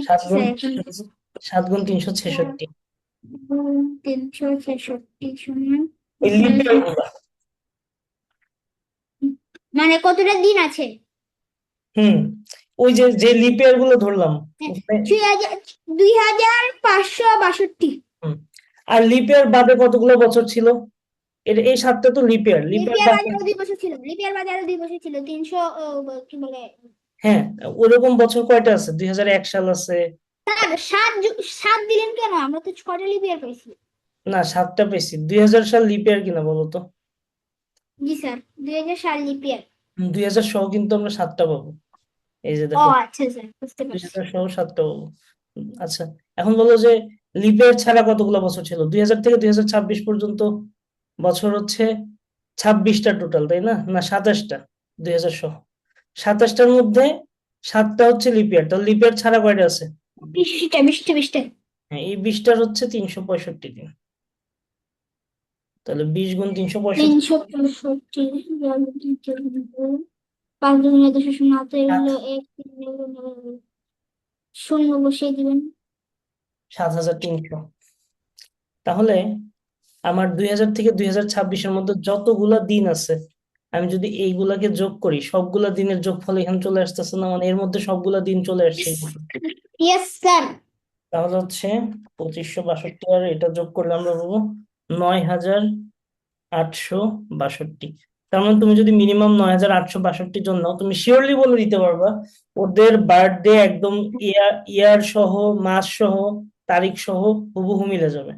সাত দিচ্ছি গুণ স্যার এখন। 366। 366 সমান ওই লিপ ইয়ার উম, গুলা। মানে কতটা দিন আছে? হুম, ওই যে যে লিপ ইয়ার গুলো ধরলাম হ্যাঁ, ওখানে। 2562। হুম, আর লিপ ইয়ার বাদে কতগুলো বছর ছিল? এই সাতটা তো লিপ ইয়ার, লিপ ইয়ার লিপিয়ার বাদে। বাদে আরো 2 বছর ছিল, লিপিয়ার বাদে আরো 2 বছর ছিল 300 কি বলে। হ্যাঁ, ওরকম বছর কয়টা আছে? 2001 সাল আছে। স্যার সাত দিলেন কেন? আমরা তো 6টা লিপিয়ার পাইছি। না, সাতটা পেয়েছি। 2000 সাল লিপ ইয়ার কিনা বলো তো? জি স্যার, 2000 সাল লিপিয়ার। 2000 সহ কিন্তু আমরা সাতটা পাবো। এই যে ও দেখো, আচ্ছা স্যার, বুঝতে দুই পারছি। হাজার সহ সাতটা পাবো। আচ্ছা, এখন বলো যে লিপ ইয়ার ছাড়া কতগুলো বছর ছিল? 2000 থেকে 2026 পর্যন্ত বছর হচ্ছে 26টা টোটাল, তাই না? না, 27টা। 2000 সহ 27টার মধ্যে সাতটা হচ্ছে লিপ ইয়ার। তাহলে লিপ ইয়ার ছাড়া কয়টা আছে? 20টা 20টা 20টা। হ্যাঁ, এই 20টার হচ্ছে 365 দিন। তাহলে 20 গুণ 365। 365, 5 2 9 10 0 এগুলো 1 3 শূন্য বসিয়ে দিবেন। 7300। তাহলে আমার 2000 থেকে 2026-এর মধ্যে যতগুলা দিন আছে, আমি যদি এইগুলাকে যোগ করি, সবগুলা দিনের যোগফল এখানে চলে আসতেছে না? মানে এর মধ্যে সবগুলা দিন চলে আসছে এর মধ্যে। Yes sir. তাহলে হচ্ছে 2562, আর এটা যোগ করলে আমরা পাবো 9862। তার মানে তুমি যদি মিনিমাম 9862 জন নাও, তুমি শিওরলি বলে দিতে পারবা ওদের বার্থডে একদম ইয়ার ইয়ার সহ, মাস সহ, তারিখ সহ হুবহু মিলে যাবে।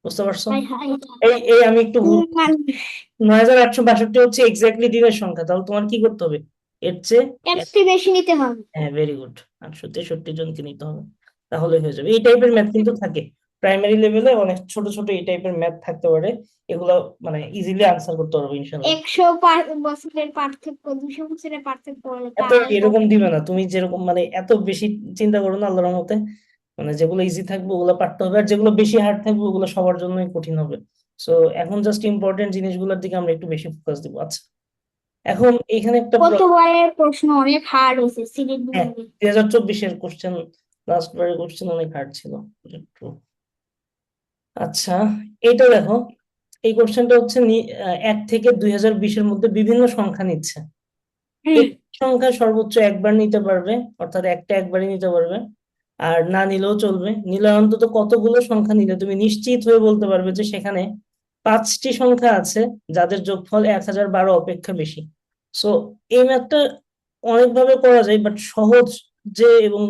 বুঝতে পারছো? High high. এই এই আমি একটু ভুল। মান 9862 হচ্ছে এক্স্যাক্টলি দিনের সংখ্যা। তাহলে তোমার কি করতে হবে? এর চেয়ে একটু বেশি নিতে হবে। হ্যাঁ, ভেরি গুড, 863 জনকে নিতে হবে। তাহলে হয়ে যাবে। এই টাইপের ম্যাথ কিন্তু থাকে প্রাইমারি লেভেলে, অনেক ছোট ছোট এই টাইপের ম্যাথ থাকতে পারে। এগুলো মানে ইজিলি আনসার করতে পারবে ইনশাল্লাহ। বছরের পার্থক্য, 200 বছরের পার্থক্য বলে তা এত তো। এরকম দিবে না, তুমি যেরকম মানে এত বেশি চিন্তা করো না আল্লাহর মতে। মানে যেগুলো ইজি থাকবে ওগুলো পারতে হবে, আর যেগুলো বেশি হার্ড থাকবে ওগুলো সবার জন্যই কঠিন হবে। সো এখন জাস্ট ইম্পর্টেন্ট জিনিসগুলোর দিকে আমরা একটু বেশি ফোকাস দিব। আচ্ছা, এখন এখানে একটা গতবারের প্রশ্ন অনেক হার্ড হয়েছে সিলেট হ্যাঁ, বিভাগে। 2024-এর কোশ্চেন, লাস্ট বারের কোশ্চেন অনেক হার্ড ছিল একটু। আচ্ছা, এটা দেখো, এই কোশ্চেনটা হচ্ছে 1 থেকে 2020-এর মধ্যে বিভিন্ন সংখ্যা নিচ্ছে। হুম। এই সংখ্যা সর্বোচ্চ একবার নিতে পারবে, অর্থাৎ একটা একবারই নিতে পারবে। আর না নিলেও চলবে। নিলে অন্তত কতগুলো সংখ্যা নিলে তুমি নিশ্চিত হয়ে বলতে পারবে যে সেখানে 5টি সংখ্যা আছে যাদের যোগফল 1012 অপেক্ষা বেশি। সো এই ম্যাথটা অনেকভাবে করা যায়, বাট সহজ যে এবং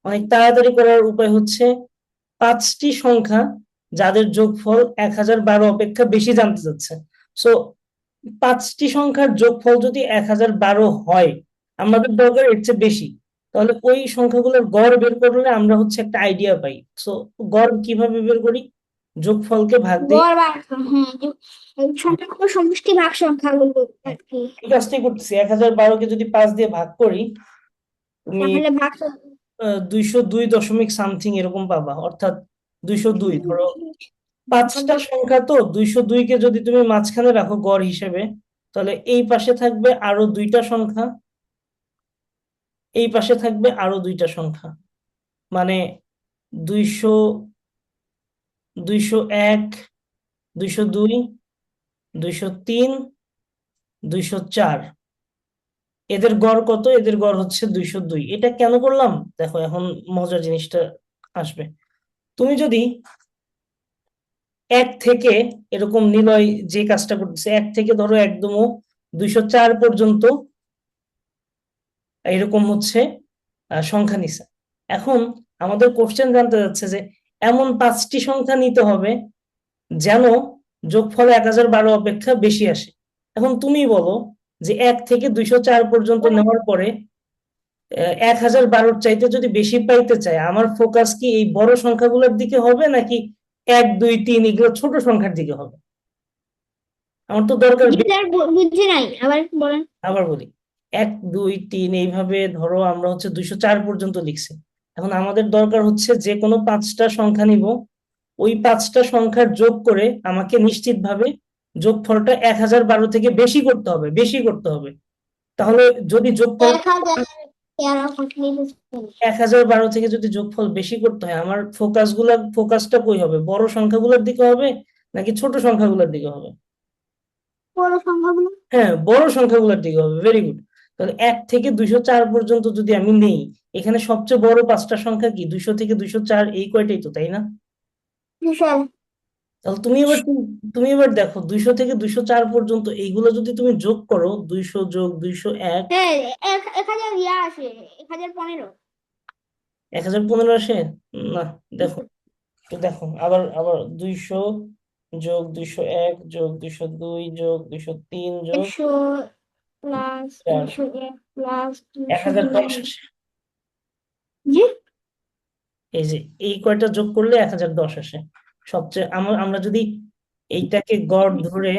অনেক তাড়াতাড়ি করার উপায় হচ্ছে 5টি সংখ্যা যাদের যোগফল 1012 অপেক্ষা বেশি জানতে চাচ্ছে। সো 5টি সংখ্যার যোগফল যদি 1012 হয়, আমাদের দরকার এর চেয়ে বেশি। তাহলে ওই সংখ্যাগুলোর গড় বের করলে আমরা হচ্ছে একটা আইডিয়া পাই। সো গড় কিভাবে বের করি? যোগফলকে ভাগ দিই। গড় বার, হ্যাঁ, এই সংখ্যাগুলো সমষ্টি ভাগ সংখ্যাগুলো আর কি। এই কাজটাই করতেছি। 1012-কে যদি 5 দিয়ে ভাগ করি, তুমি তাহলে ভাগ 202 সামথিং এরকম পাবা, অর্থাৎ 202। ধরো 5টা সংখ্যা, তো 202-কে যদি তুমি মাঝখানে রাখো গড় হিসেবে, তাহলে এই পাশে থাকবে আরো দুইটা সংখ্যা, এই পাশে থাকবে আরো দুইটা সংখ্যা। মানে 200, 201, 202, 203, 204। এদের গড় কত? এদের গড় হচ্ছে 202। এটা কেন করলাম দেখো, এখন মজার জিনিসটা আসবে। তুমি যদি 1 থেকে, এরকম নিলয় যে কাজটা করতেছে, 1 থেকে ধরো একদমও 204 পর্যন্ত এরকম হচ্ছে সংখ্যা নিছে। এখন আমাদের কোশ্চেন জানতে যাচ্ছে যে এমন 5টি সংখ্যা নিতে হবে যেন যোগফল 1012 অপেক্ষা বেশি আসে। এখন তুমি বলো যে 1 থেকে 204 পর্যন্ত নেওয়ার পরে 1012-র চাইতে যদি বেশি পাইতে চায়, আমার ফোকাস কি এই বড় সংখ্যাগুলোর দিকে হবে, নাকি 1 2 3 এগুলো ছোট সংখ্যার দিকে হবে? আমার তো দরকার জি স্যার, বুঝি নাই, আবার বলেন। আবার বলি, 1 2 3 এইভাবে ধরো আমরা হচ্ছে 204 পর্যন্ত লিখছি। এখন আমাদের দরকার হচ্ছে যে কোনো 5টা সংখ্যা নিব, ওই 5টা সংখ্যার যোগ করে আমাকে নিশ্চিতভাবে যোগফলটা 1012 থেকে বেশি করতে হবে, বেশি করতে হবে। তাহলে যদি যোগফল, 1000 এরা কন্টিনিউয়াস 1012 থেকে যদি যোগফল বেশি করতে হয়, আমার ফোকাসটা কই হবে? বড় সংখ্যাগুলোর দিকে হবে নাকি ছোট সংখ্যাগুলোর দিকে হবে? বড় সংখ্যাগুলো। হ্যাঁ, বড় সংখ্যাগুলোর দিকে হবে। Very good. তাহলে 1 থেকে 204 পর্যন্ত যদি আমি নেই, এখানে সবচেয়ে বড় 5টা সংখ্যা কি? 200 থেকে 204, এই কয়টাই তো, তাই না? বিশাল। তাহলে তুমি এবার দেখো, 200 থেকে 204 পর্যন্ত এইগুলো যদি তুমি যোগ করো, 200 যোগ 201, হ্যাঁ, 1000 ইয়া আসে, 1015। 1015 আসে? না, দেখো, একটু দেখো, আবার আবার 200 যোগ 201 যোগ 202 যোগ 203 যোগ 100 প্লাস 4, 201 প্লাস 1010 202। আসে। জি। এই যে এই কয়টা যোগ করলে 1010 আসে। সবচেয়ে আমরা যদি এইটাকে গড় ধরে,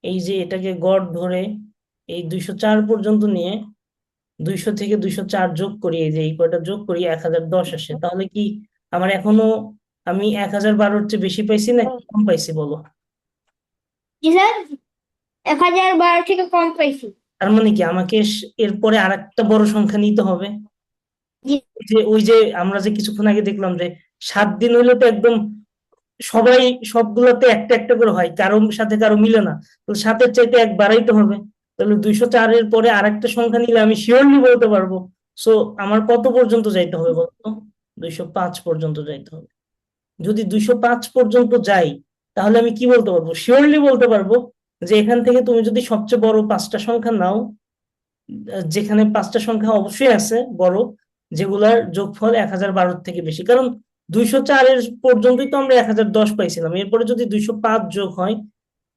এই যে এটাকে গড় ধরে এই 204 পর্যন্ত নিয়ে 200 থেকে 204 যোগ করি, এই যে এই কয়টা যোগ করি, 1010 আসে। তাহলে কি আমার এখনো, আমি 1012-র চেয়ে বেশি পাইছি না কম পাইছি বলো? জি স্যার, 1012 থেকে কম পাইছি। তার মানে কি আমাকে এরপরে আরেকটা বড় সংখ্যা নিতে হবে? জি। ওই যে আমরা যে কিছুক্ষণ আগে দেখলাম যে 7 দিন হইলে তো একদম সবাই সবগুলোতে একটা একটা করে হয়, কারোর সাথে কারো মিলে না। তো 7-এর চাইতে 1 বাড়াইতে হবে। তাহলে 204-এর পরে আরেকটা সংখ্যা নিলে আমি শিওরলি বলতে পারবো। সো আমার কত পর্যন্ত যাইতে হবে বলতো? 205 পর্যন্ত যাইতে হবে। যদি 205 পর্যন্ত যাই, তাহলে আমি কি বলতে পারবো? শিওরলি বলতে পারবো যে এখান থেকে তুমি যদি সবচেয়ে বড় 5টা সংখ্যা নাও, যেখানে 5টা সংখ্যা অবশ্যই আছে বড়, যেগুলার যোগফল 1012 থেকে বেশি। কারণ 204-এর পর্যন্তই তো আমরা 1010 পাইছিলাম, এরপরে যদি 205 যোগ হয়,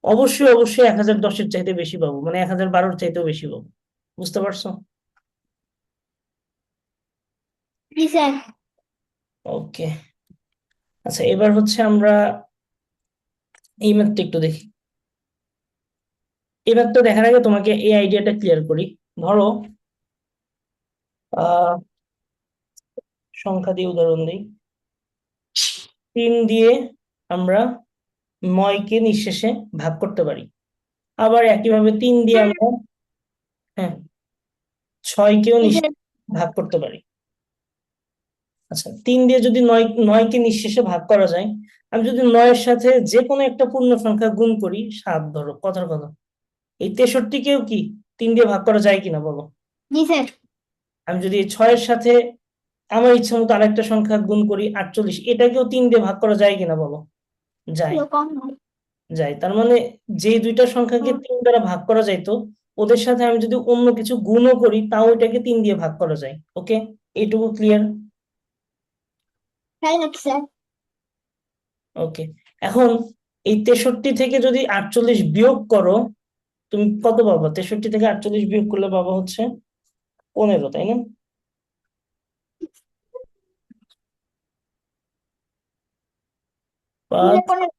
অবশ্যই অবশ্যই 1010-এর চাইতে বেশি পাবো, মানে 1012-র চাইতেও বেশি পাবো। বুঝতে পারছো? জি স্যার। ওকে। আচ্ছা, এবার হচ্ছে আমরা এই ম্যাথটা একটু দেখি। এই ম্যাথটা দেখার আগে তোমাকে এই আইডিয়াটা ক্লিয়ার করি। ধরো আহ সংখ্যা দিয়ে উদাহরণ দিই। 3 দিয়ে আমরা 9-কে নিঃশেষে ভাগ করতে পারি। আবার একইভাবে 3 দিয়ে আমরা, হ্যাঁ, 6-কেও জি স্যার। নিঃশেষে ভাগ করতে পারি। আচ্ছা, 3 দিয়ে যদি 9-কে নিঃশেষে ভাগ করা যায়, আমি যদি 9-এর সাথে যে কোনো একটা পূর্ণ সংখ্যা গুণ করি, 7, ধরো, কথার কথা, এই 63-কেও কি 3 দিয়ে ভাগ করা যায় কিনা বলো? জি স্যার। আমি যদি এই 6-এর সাথে আমার ইচ্ছা মতো আরেকটা সংখ্যা গুণ করি, 48, এটাকেও 3 দিয়ে ভাগ করা যায় কিনা বলো? যায়। কম নয়। যায়। তার মানে যে দুইটা সংখ্যাকে 3 দ্বারা ভাগ করা যাইতো, ওদের সাথে আমি যদি অন্য কিছু গুণও করি, তাও এটাকে 3 দিয়ে ভাগ করা যায়। ওকে, এইটুকু ক্লিয়ার? তাই নাকি স্যার? ওকে। এখন এই 63 থেকে যদি 48 বিয়োগ করো, তুমি কত পাবা? 63 থেকে 48 বিয়োগ করলে পাবা হচ্ছে 15, তাই না? 5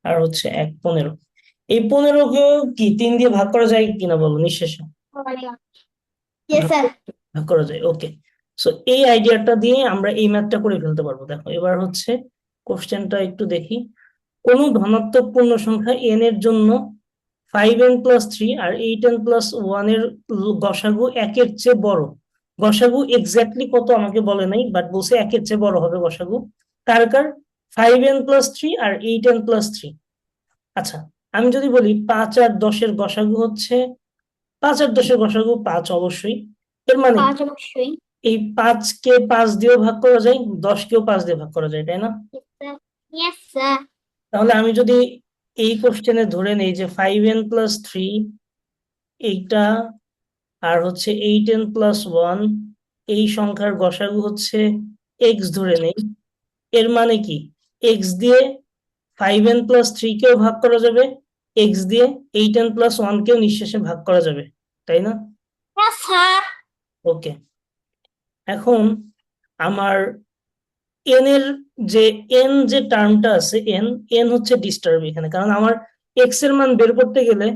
আর হচ্ছে 1, 15। এই 15-কেও কি 3 দিয়ে ভাগ করা যায় কিনা বলো নিঃশেষে? জি ভাগ স্যার। ভাগ করা যায়। ওকে। সো এই আইডিয়াটা দিয়ে আমরা এই ম্যাথটা করে ফেলতে পারবো। দেখো, এবার হচ্ছে কোশ্চেনটা একটু দেখি। কোন ধনাত্মক পূর্ণ সংখ্যা n এর জন্য 5n+3 আর 8n+1 এর গসাগু 1-এর চেয়ে বড়। গসাগু এক্স্যাক্টলি কত আমাকে বলে নাই, বাট বলছে 1-এর চেয়ে বড় হবে গসাগু। কার কার? 5n+3 আর 8n+3। আচ্ছা, আমি যদি বলি 5 আর 10-এর গসাগু হচ্ছে, 5 আর 10-এর গসাগু 5 অবশ্যই। এর মানে কি? 5 অবশ্যই। এই 5-কে 5 দিয়েও ভাগ করা যায়, 10-কেও 5 দিয়ে ভাগ করা যায়, তাই না? Yes sir. তাহলে আমি যদি এই কোশ্চেনে ধরে নেই যে 5n+3, এইটা, আর হচ্ছে 8n+1, এই সংখ্যার গসাগু হচ্ছে এক্স ধরে নেই, এর মানে কি এক্স দিয়ে 5n+3-কেও ভাগ করা যাবে, এক্স দিয়ে 8n+1-কেও নিঃশেষে ভাগ করা যাবে, তাই না? Yes sir. ওকে। এখন আমার এন এর যে এন যে টার্মটা আছে, এন এন হচ্ছে ডিস্টার্ব এখানে, কারণ আমার এক্স এর মান বের করতে গেলে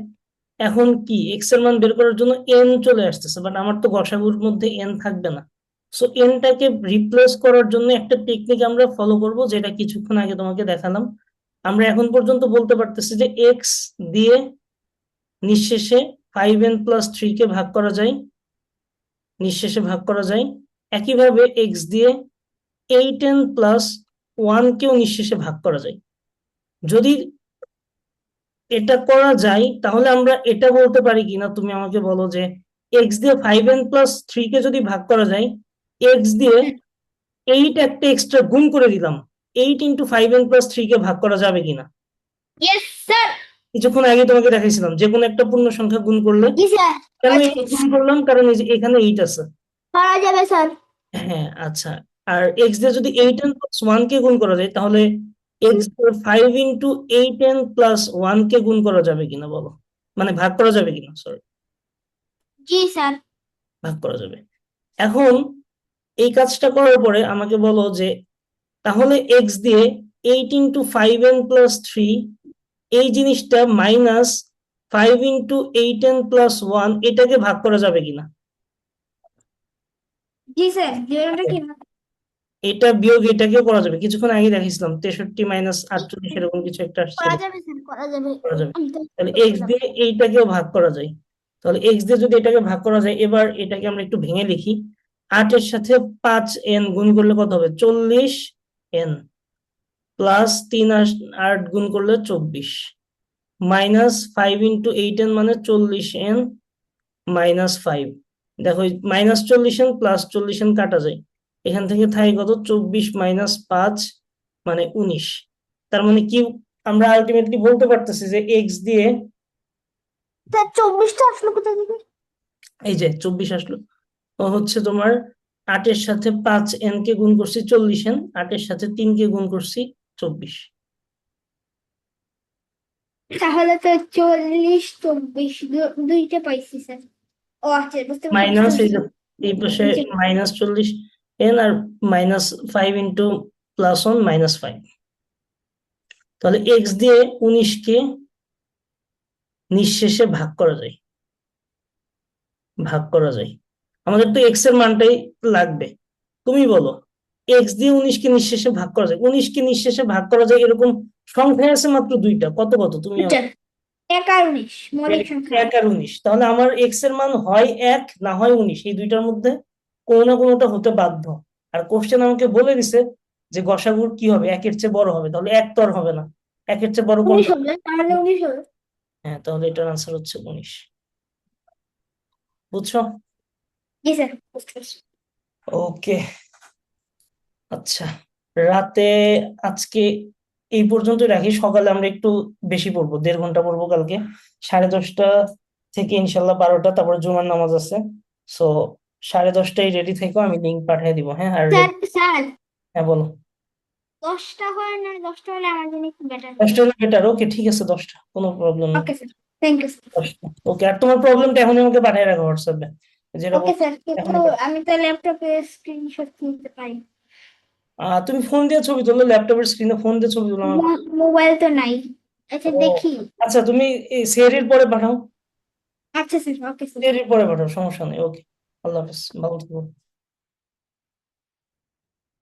এখন কি এক্স এর মান বের করার জন্য এন চলে আসতেছে, বাট আমার তো গসাগুর মধ্যে এন থাকবে না। সো এনটাকে রিপ্লেস করার জন্য একটা টেকনিক আমরা ফলো করব, যেটা কিছুক্ষণ আগে তোমাকে দেখালাম। আমরা এখন পর্যন্ত বলতে পারতেছি যে এক্স দিয়ে নিঃশেষে 5n+3 কে ভাগ করা যায়, নিঃশেষে ভাগ করা যায়। একইভাবে এক্স দিয়ে 8n+1 কেও নিঃশেষে ভাগ করা যায়। যদি এটা করা যায় তাহলে আমরা এটা বলতে পারি কিনা তুমি আমাকে বলো যে এক্স দিয়ে 5n+3 কে যদি ভাগ করা যায়, এক্স দিয়ে 8 একটা এক্সট্রা গুণ করে দিলাম, 8 × 5n+3 কে ভাগ করা যাবে কিনা। Yes sir. কিছুক্ষণ আগে তোমাকে দেখাইছিলাম যে কোনো একটা পূর্ণ সংখ্যা গুণ করলে, জি স্যার। কেন এই গুণ করলাম, কারণ এই যে এখানে 8 আছে। করা যাবে স্যার। হ্যাঁ আচ্ছা, আর এক্স দিয়ে যদি 8n+1 কে গুণ করা যায় তাহলে এক্স দিয়ে 5 × 8n+1 কে গুণ করা যাবে কিনা বলো, মানে ভাগ করা যাবে কিনা, সরি, জি স্যার। ভাগ করা যাবে। এখন এই কাজটা করার পরে আমাকে বলো যে তাহলে এক্স দিয়ে 8 × 5n+3 এই জিনিসটা মাইনাস 5 × 8n+1 এটাকে ভাগ করা যাবে কিনা। জি স্যার, জিরোটা কি এটা বিয়োগ এটাকে করা যাবে, কিছুক্ষণ আগে দেখিয়েছিলাম 63 - 48 এরকম কিছু একটা আসছিল, করা যাবে স্যার, করা যাবে। করা যাবে। আমি তো তাহলে এক্স দিয়ে এইটাকেও ভাগ করা যায়, তাহলে এক্স দিয়ে যদি এটাকে ভাগ করা যায়, এবার এটাকে আমরা একটু ভেঙে লিখি। 8-এর সাথে 5n গুণ করলে কত হবে, 40n, প্লাস 3 আর 8 গুণ করলে 24, মাইনাস 5 × 8n মানে 40n মাইনাস 5। দেখো -40n প্লাস 40n কাটা যায়, এখান থেকে থাকে কত, 24 - 5 মানে 19। তার মানে কি আমরা আলটিমেটলি বলতে পারতেছি যে এক্স দিয়ে, স্যার 24টা আসলো কোথা থেকে? এই যে 24 আসলো, ও হচ্ছে তোমার 8-এর সাথে 5n কে গুণ করছি 40n, 8-এর সাথে 3 কে গুণ করছি 24। তাহলে তো 40 24 দুইটা পাইছি স্যার। ও আচ্ছা, বুঝতে পারছি মাইনাস এই বুঝতে যে পারছি। এই পাশে নিচে -40n আর -5 × +1 -5। তাহলে এক্স দিয়ে 19 কে নিঃশেষে ভাগ করা যায়, ভাগ করা যায়। আমাদের তো এক্স এর মানটাই লাগবে। তুমি বলো এক্স দিয়ে 19 কে নিঃশেষে ভাগ করা যায়, 19 কে নিঃশেষে ভাগ করা যায় এরকম সংখ্যা আছে মাত্র দুইটা, কত কত তুমি দুইটা। 1 আর 19 মৌলিক সংখ্যা। 1 আর 19, তাহলে আমার এক্স এর মান হয় 1 না হয় 19, এই দুইটার মধ্যে কোনো না কোনোটা হতে বাধ্য। আর কোশ্চেন আমাকে বলে দিছে যে গসাগুর কি হবে, 1-এর চেয়ে বড় হবে, তাহলে 1 তো আর হবে না, 1-এর চেয়ে বড় 19 কোনটা। হবে, তাহলে 19 হবে। হ্যাঁ, তাহলে এটার আনসার হচ্ছে 19। বুঝছো? জি স্যার, বুঝতে পারছি। ওকে, আচ্ছা, রাতে আজকে এই পর্যন্তই রাখি, সকালে আমরা একটু বেশি পড়বো, 1.5 ঘন্টা পড়বো কালকে, 10:30 থেকে ইনশাল্লাহ 12টা, তারপরে জুমার নামাজ আছে। সো 10:30টায় রেডি থেকো, আমি লিঙ্ক পাঠিয়ে দিব। হ্যাঁ, আর স্যার স্যার, হ্যাঁ বলো। 10টা হয় না, 10টা হলে আমার জন্য একটু বেটার হবে। 10টা হলে বেটার, ওকে ঠিক আছে, 10টা কোনো প্রবলেম নেই। Okay sir, thank you sir. 10টা ওকে, আর তোমার প্রবলেমটা এখনই আমাকে পাঠিয়ে রাখো হোয়াটসঅ্যাপে, যেটা ওকে বলছো স্যার, কিন্তু এখনই পাঠাও। আমি তো ল্যাপটপে স্ক্রিনশট নিতে পারি। তুমি ফোন দিয়ে ছবি তুলো, ল্যাপটপের স্ক্রিনে ফোন দিয়ে ছবি তুলো আমার। মোবাইল তো নাই। আচ্ছা ও দেখি। আচ্ছা, তুমি সেহরির পরে পাঠাও, আচ্ছা স্যার, ওকে স্যার। সেহরির পরে পাঠাও, সমস্যা নেই। ওকে, আল্লাহ হাফেজ, ভালো থেকো।